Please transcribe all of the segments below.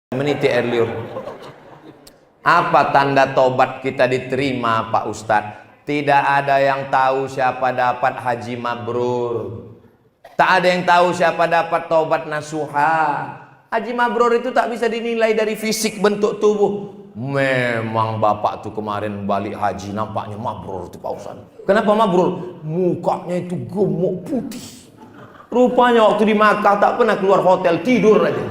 meniti air liur. Apa tanda tobat kita diterima, Pak Ustadz? Tidak ada yang tahu siapa dapat haji mabrur. Tak ada yang tahu siapa dapat tobat nasuha. Haji mabrur itu tak bisa dinilai dari fisik bentuk tubuh. Memang bapak tuh kemarin balik haji nampaknya mabrur tuh Pak Ustadz. Kenapa mabrur? Mukanya itu gemuk putih. Rupanya waktu di Makkah tak pernah keluar hotel, tidur aja.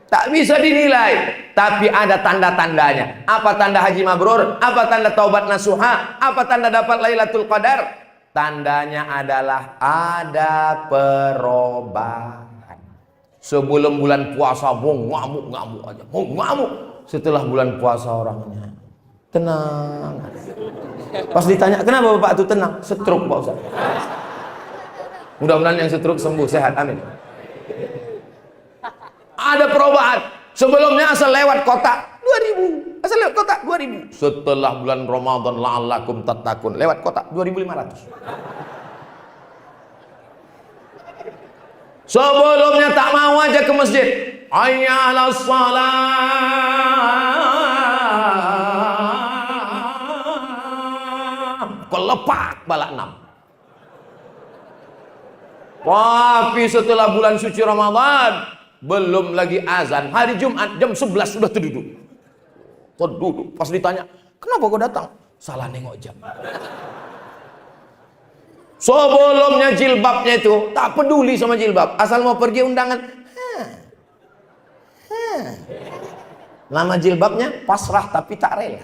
Tak bisa dinilai, tapi ada tanda-tandanya. Apa tanda haji mabrur? Apa tanda taubat nasuha? Apa tanda dapat Lailatul Qadar? Tandanya adalah ada perubahan. Sebelum bulan puasa ngamuk-ngamuk aja, ngamuk. Setelah bulan puasa orangnya tenang. Pas ditanya, kenapa bapak itu tenang? Stroke Pak Ustaz. Mudah-mudahan yang stroke sembuh, sehat, amin. Ada perubahan. Sebelumnya asal lewat kota 2000, asal lewat kota 2000. Setelah bulan Ramadan la'allakum tattaqun, lewat kota 2500. Sebelumnya tak mau aja ke masjid. Hayya 'alas shalah. Kelepak balak 6. Tapi setelah bulan suci Ramadan, belum lagi azan, hari Jumat jam 11 sudah terduduk. Pas ditanya, kenapa kau datang? Salah nengok jam. Sebelumnya jilbabnya itu tak peduli sama jilbab, asal mau pergi undangan. Nama jilbabnya pasrah tapi tak rela.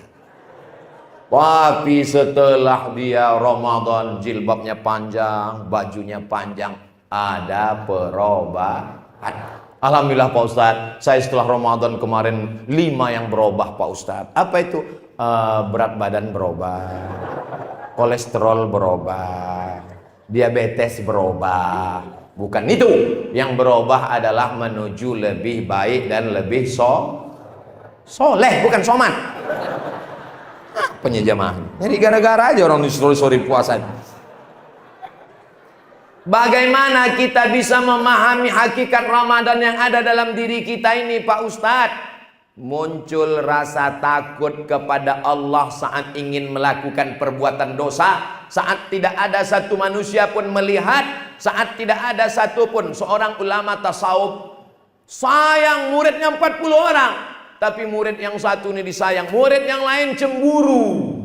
Tapi setelah dia Ramadan, jilbabnya panjang, bajunya panjang, ada perubahan. Alhamdulillah Pak Ustadz, saya setelah Ramadan kemarin 5 yang berubah Pak Ustadz. Apa itu? Berat badan berubah, kolesterol berubah, diabetes berubah. Bukan itu, yang berubah adalah menuju lebih baik dan lebih soleh, bukan soman. Penyejamahan. Jadi gara-gara aja orang disuruh puasa. Bagaimana kita bisa memahami hakikat Ramadan yang ada dalam diri kita ini Pak Ustadz? Muncul rasa takut kepada Allah saat ingin melakukan perbuatan dosa, saat tidak ada satu manusia pun melihat, saat tidak ada satu pun seorang ulama tasawuf sayang muridnya 40 orang, tapi murid yang satu ini disayang, murid yang lain cemburu.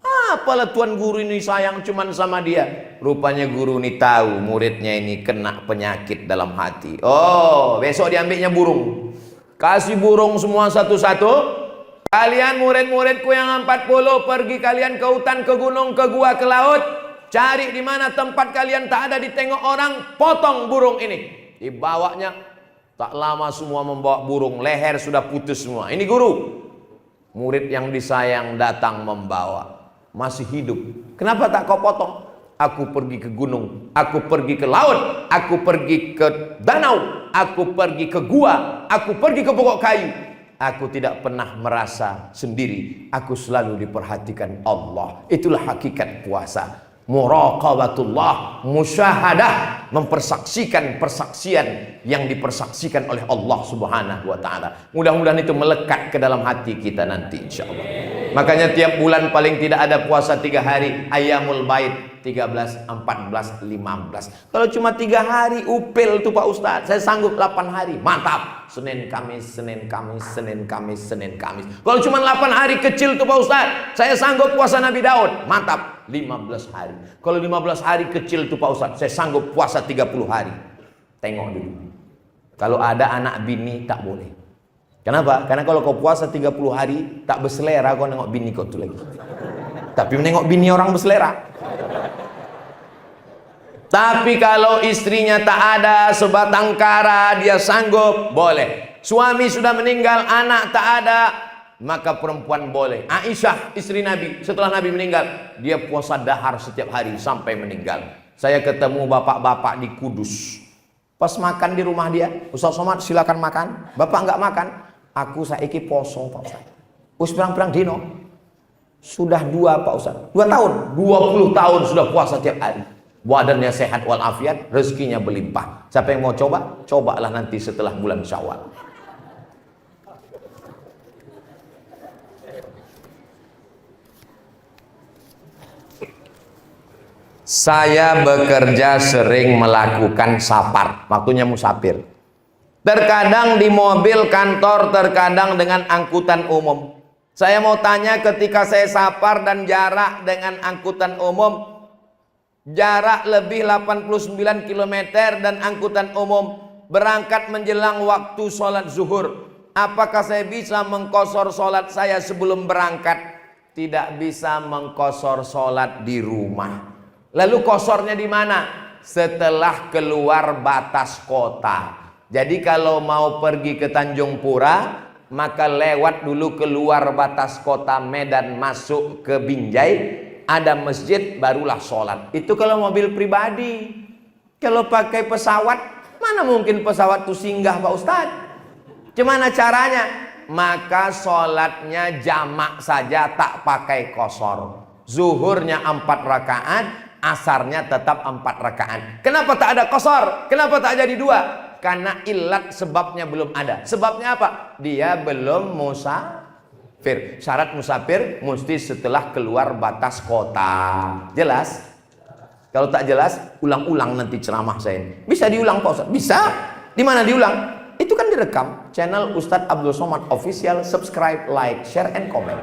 Apalah tuan guru ini sayang cuman sama dia. Rupanya guru ini tahu muridnya ini kena penyakit dalam hati. Oh, besok diambilnya burung. Kasih burung semua satu-satu. Kalian murid-muridku yang 40 pergi kalian ke hutan, ke gunung, ke gua, ke laut. Cari di mana tempat kalian tak ada ditengok orang, potong burung ini. Dibawanya, tak lama semua membawa burung, leher sudah putus semua. Ini guru. Murid yang disayang datang membawa. Masih hidup. Kenapa tak kau potong? Aku pergi ke gunung, aku pergi ke laut, aku pergi ke danau, aku pergi ke gua, aku pergi ke pokok kayu. Aku tidak pernah merasa sendiri. Aku selalu diperhatikan Allah. Itulah hakikat puasa. Muraqabatullah, musyahadah, mempersaksikan persaksian yang dipersaksikan oleh Allah Subhanahu wa taala. Mudah-mudahan itu melekat ke dalam hati kita nanti insyaallah. Makanya tiap bulan paling tidak ada puasa 3 hari, Ayyamul Bait 13, 14, 15. Kalau cuma 3 hari upil tuh Pak Ustadz, saya sanggup 8 hari, mantap. Senin Kamis, Senin Kamis, Senin Kamis, Senin Kamis. Kalau cuma 8 hari kecil tuh Pak Ustadz, saya sanggup puasa Nabi Daud, mantap. 15 hari. Kalau 15 hari kecil tuh Pak Ustadz, saya sanggup puasa 30 hari. Tengok dulu. Kalau ada anak bini tak boleh. Kenapa? Karena kalau kau puasa 30 hari tak berselera, kau nengok bini kau tuh lagi. Tapi menengok bini orang berselera. Tapi kalau istrinya tak ada, sebatang kara dia sanggup, boleh. Suami sudah meninggal, anak tak ada, maka perempuan boleh. Aisyah istri Nabi, setelah Nabi meninggal, dia puasa dahar setiap hari sampai meninggal. Saya ketemu bapak-bapak di Kudus. Pas makan di rumah dia, Ustaz Somad silakan makan. Bapak enggak makan. Aku saiki poso Pak Ustaz. Us pirang-pirang dino. Sudah 2 Pak Ustaz. 2 tahun, 20 tahun sudah puasa tiap hari. badannya sehat walafiat, rezekinya berlimpah. Siapa yang mau coba? Cobalah nanti setelah bulan Syawal. Saya bekerja sering melakukan safar, waktunya musafir. Terkadang di mobil kantor, terkadang dengan angkutan umum. Saya mau tanya, ketika saya safar dan jarak dengan angkutan umum, jarak lebih 89 km dan angkutan umum, berangkat menjelang waktu sholat zuhur, apakah saya bisa mengqashar sholat saya sebelum berangkat? Tidak bisa mengqashar sholat di rumah. Lalu qasharnya di mana? Setelah keluar batas kota. Jadi kalau mau pergi ke Tanjung Pura, maka lewat dulu keluar batas kota Medan, masuk ke Binjai, ada masjid, barulah sholat. Itu kalau mobil pribadi. Kalau pakai pesawat, mana mungkin pesawat itu singgah Pak Ustadz? Gimana caranya? Maka sholatnya jamak saja, tak pakai qashar. Zuhurnya 4 rakaat, asarnya tetap 4 rakaat. Kenapa tak ada qashar? Kenapa tak jadi 2? Karena ilat, sebabnya belum ada. Sebabnya apa? Dia belum musafir. Syarat musafir mesti setelah keluar batas kota. Jelas? Kalau tak jelas, ulang-ulang nanti ceramah saya. Bisa diulang Pak Ustadz? Bisa. Di mana diulang? Itu kan direkam. Channel Ustadz Abdul Somad Official. Subscribe, like, share, and comment.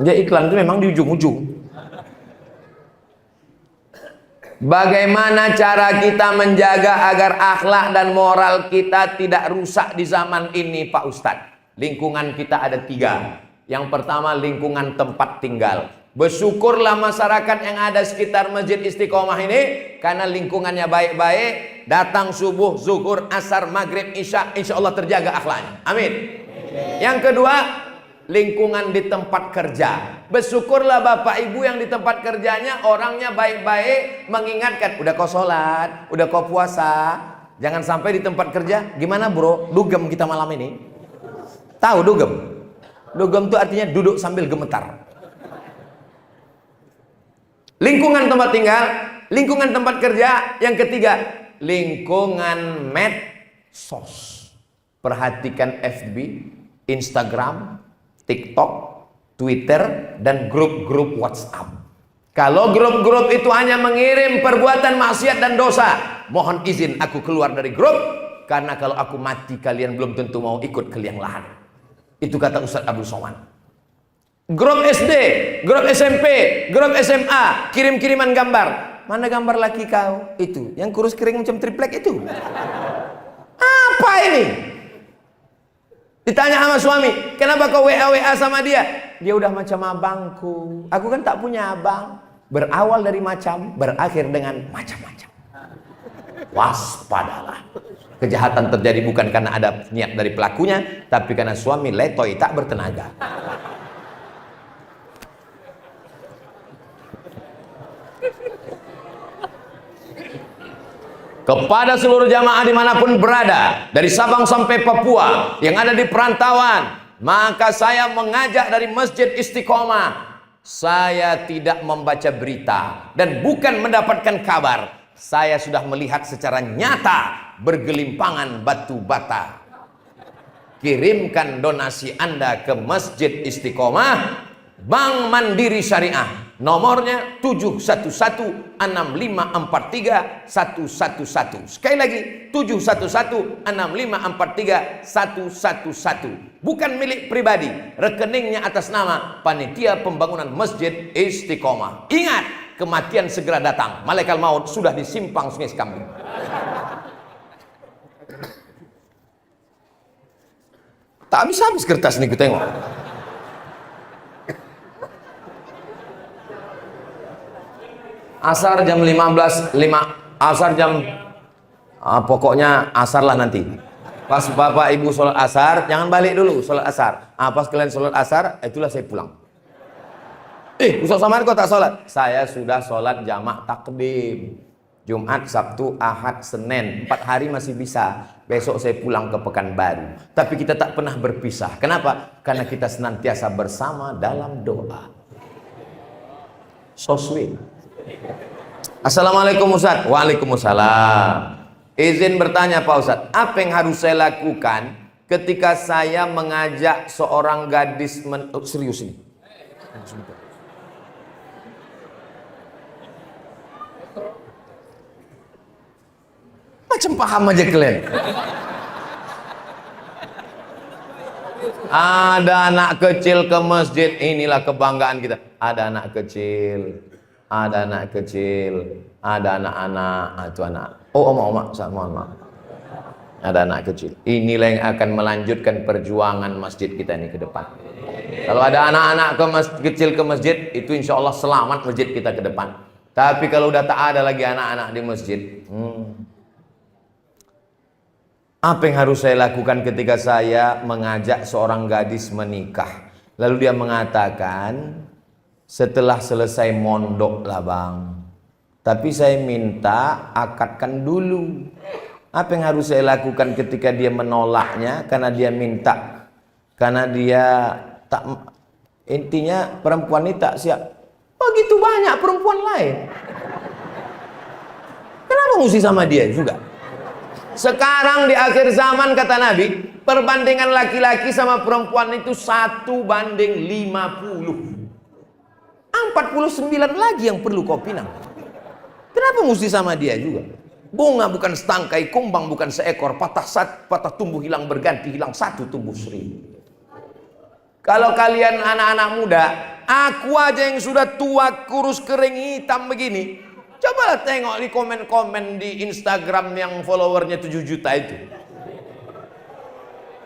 Dia iklan itu memang di ujung-ujung. Bagaimana cara kita menjaga agar akhlak dan moral kita tidak rusak di zaman ini Pak Ustadz? Lingkungan kita ada 3. Yang pertama, lingkungan tempat tinggal. Bersyukurlah masyarakat yang ada sekitar Masjid Istiqomah ini, karena lingkungannya baik-baik. Datang subuh, zuhur, asar, maghrib, isya, insya Allah terjaga akhlaknya. Amin. Yang kedua, lingkungan di tempat kerja. Bersyukurlah Bapak Ibu yang di tempat kerjanya orangnya baik-baik, mengingatkan, udah kau sholat, udah kau puasa. Jangan sampai di tempat kerja, gimana bro, dugem kita malam ini. Tahu dugem? Dugem itu artinya duduk sambil gemetar. Lingkungan tempat tinggal, lingkungan tempat kerja. Yang ketiga, lingkungan medsos. Perhatikan FB, Instagram, TikTok, Twitter, dan grup-grup WhatsApp. Kalau grup-grup itu hanya mengirim perbuatan maksiat dan dosa, mohon izin aku keluar dari grup, karena kalau aku mati kalian belum tentu mau ikut ke liang lahat. Itu kata Ustadz Abdul Somad. Grup SD, grup SMP, grup SMA, kirim-kiriman gambar. Mana gambar laki kau? Itu, yang kurus kering macam triplek itu. Apa ini? Ditanya sama suami, kenapa kau WA sama dia? Dia udah macam abangku. Aku kan tak punya abang. Berawal dari macam, berakhir dengan macam-macam. Waspadalah. Kejahatan terjadi bukan karena ada niat dari pelakunya, tapi karena suami letoy tak bertenaga. Kepada seluruh jamaah dimanapun berada, dari Sabang sampai Papua yang ada di perantauan, maka saya mengajak dari Masjid Istiqomah. Saya tidak membaca berita dan bukan mendapatkan kabar. Saya sudah melihat secara nyata bergelimpangan batu bata. Kirimkan donasi Anda ke Masjid Istiqomah, Bank Mandiri Syariah. Nomornya 711-6543-111. Sekali lagi, 711-6543-111. Bukan milik pribadi, rekeningnya atas nama Panitia Pembangunan Masjid Istiqomah. Ingat, kematian segera datang. Malaikat maut sudah di simpang Sungai Sekambing. Tak habis-habis kertas nih, kita tengok. Asar jam 15.05, asar jam pokoknya asar lah nanti. Pas Bapak Ibu sholat asar, jangan balik dulu sholat asar. Pas kalian sholat asar, itulah saya pulang. Ustaz Somad kok tak sholat? Saya sudah sholat jamak takdim. Jumat, Sabtu, Ahad, Senin, 4 hari masih bisa. Besok saya pulang ke Pekanbaru. Tapi kita tak pernah berpisah. Kenapa? Karena kita senantiasa bersama dalam doa. So sweet. Assalamualaikum Ustaz. Waalaikumsalam. Izin bertanya Pak Ustaz, apa yang harus saya lakukan ketika saya mengajak seorang gadis serius ini? Macam paham aja kalian. Ada anak kecil ke masjid, inilah kebanggaan kita. Ada anak kecil, ada anak kecil, ada anak-anak, itu anak. Oh, oma, mohon maaf. Ada anak kecil. Inilah yang akan melanjutkan perjuangan masjid kita ini ke depan. Kalau ada anak-anak kecil ke masjid, itu insya Allah selamat masjid kita ke depan. Tapi kalau udah tak ada lagi anak-anak di masjid, apa yang harus saya lakukan ketika saya mengajak seorang gadis menikah? Lalu dia mengatakan, setelah selesai mondok lah bang, tapi saya minta akadkan dulu. Apa yang harus saya lakukan ketika dia menolaknya karena dia minta, karena dia tak, intinya perempuan ini tak siap. Begitu banyak perempuan lain, kenapa mesti sama dia juga? Sekarang di akhir zaman kata Nabi, perbandingan laki-laki sama perempuan itu 1:50. 49 lagi yang perlu kau pinang. Kenapa mesti sama dia juga? Bunga bukan setangkai, kumbang bukan seekor, patah tumbuh hilang berganti, hilang satu tumbuh 1000. Kalau kalian anak-anak muda, aku aja yang sudah tua, kurus, kering, hitam begini, cobalah tengok di komen-komen di Instagram yang followernya 7 juta itu.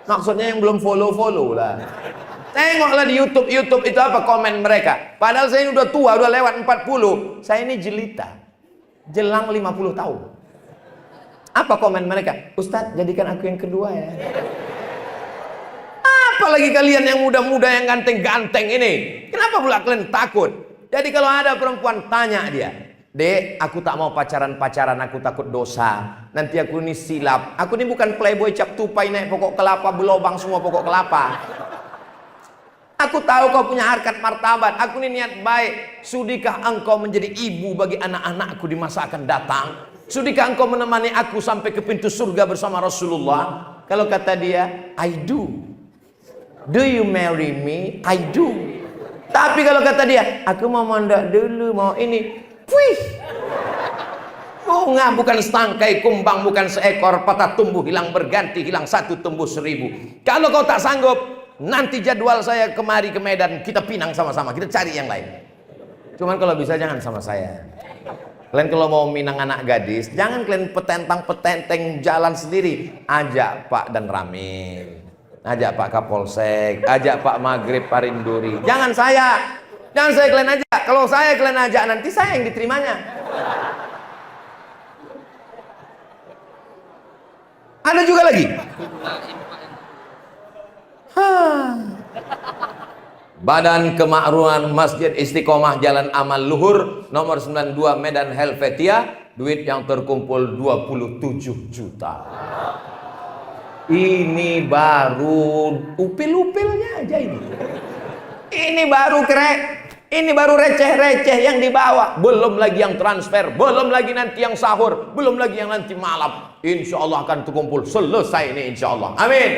Maksudnya yang belum follow lah. Tengoklah di YouTube itu apa komen mereka. Padahal saya ini udah tua, udah lewat 40. Saya ini jelita, jelang 50 tahun. Apa komen mereka? Ustadz, jadikan aku yang kedua ya. Apalagi kalian yang muda-muda yang ganteng-ganteng ini, kenapa pula kalian takut? Jadi kalau ada perempuan tanya dia, Dek, aku tak mau pacaran-pacaran, aku takut dosa. Nanti aku ini silap. Aku ini bukan playboy cap tupai naik pokok kelapa, belobang semua pokok kelapa. Aku tahu kau punya harkat martabat. Aku ini niat baik. Sudikah engkau menjadi ibu bagi anak-anakku di masa akan datang? Sudikah engkau menemani aku sampai ke pintu surga bersama Rasulullah? Kalau kata dia, I do. Do you marry me? I do. Tapi kalau kata dia, aku mau mondok dulu, mau ini. Wih, bunga bukan setangkai, kumbang bukan seekor, patah tumbuh hilang berganti, hilang satu tumbuh 1000. Kalau kau tak sanggup, nanti jadwal saya kemari ke Medan, kita pinang sama-sama, kita cari yang lain. Cuman kalau bisa jangan sama saya. Kalian kalau mau minang anak gadis, jangan kalian petentang-petenteng jalan sendiri. Ajak Pak dan Ramil, ajak Pak Kapolsek, ajak Pak Maghrib Parinduri. Jangan saya kalian ajak. Kalau saya kalian ajak, nanti saya yang diterimanya. Ada juga lagi. Badan Kemakmuran Masjid Istiqomah Jalan Amal Luhur nomor 92 Medan Helvetia, duit yang terkumpul 27 juta. Ini baru upil-upilnya aja ini. Ini baru ini baru receh-receh yang dibawa. Belum lagi yang transfer, belum lagi nanti yang sahur, belum lagi yang nanti malam. Insya Allah akan terkumpul selesai ini insya Allah. Amin.